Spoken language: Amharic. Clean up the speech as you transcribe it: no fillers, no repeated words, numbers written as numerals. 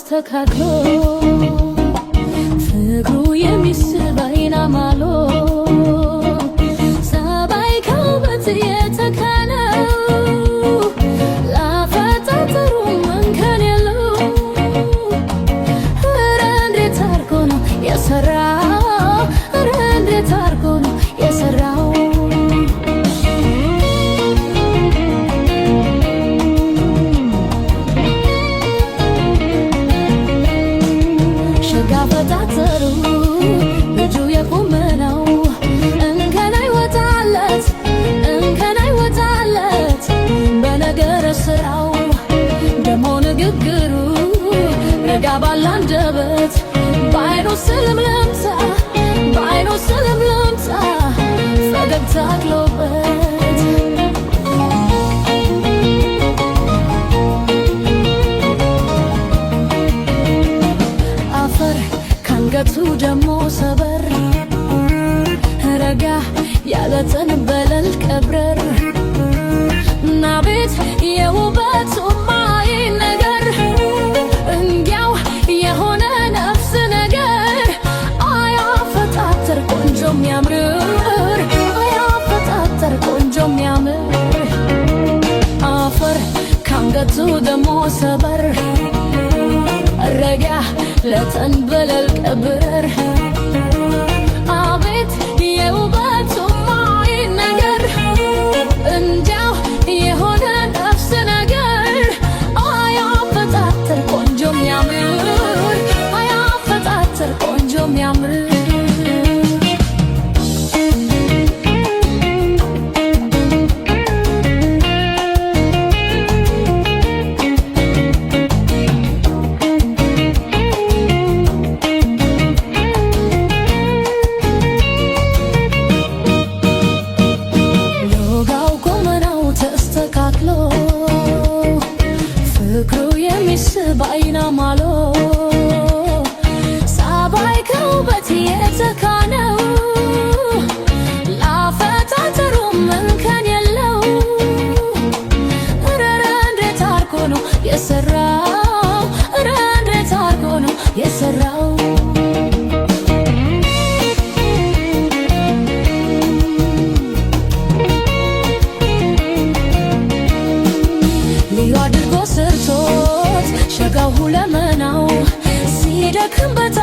ተስተካክሎ ፍቅሩ የሚስብ አይን አማሎ ሰባይ ከውበት የተካነው ላፈጣጠሩ እንከን የለው። ኧረ እንዴት አርጎ ነው የሰራው? ኧረ እንዴት አርጎ ነው የሰራው? አፈጣጠሩ ልጁ የቁመናው እንከን አይወጣለት እንከን አይወጣለት በነገረ ስራው ደሞ ንግግሩ ረጋ ባለ አንደበት በአይኑ ስልምልምታ በአይኑ ስልምልምታ ፈገግታ አክሎበት አንገቱ ደሞ ሰበር ረጋ ያለ ተንበለል ቀብረር እና ቤት የውበቱ ማይ ነገር እንዲያው የሆነ ነፍስ ነገር አያፈጣጠር ቆንጆ የሚያምር አያፈጣጠር ቆንጆ የሚያምር አፈር ካንገቱ ደሞ ሰበር ረጋ ለተንበለል ቀብረር አቤት የውበቱ ማይ ነገር እንዲያው የሆነ ነፍስ ነገር አያፈጣጠር ቆንጆ የሚያምር አያፈጣጠር ቆንጆ የሚያምር ፍቅሩ የሚስብ አይን አማሎ ሰባይ ከውበት የተካነው ላፈጣጠሩም እንከን የለው። ኧረ እንዴት አርጎ ነው የሰራው? ኧረ እንዴት አርጎ ነው የሰራው? ልዩ አድርጎ ሰርቶት ሸጋው ሁለመናው ሲደክም በታ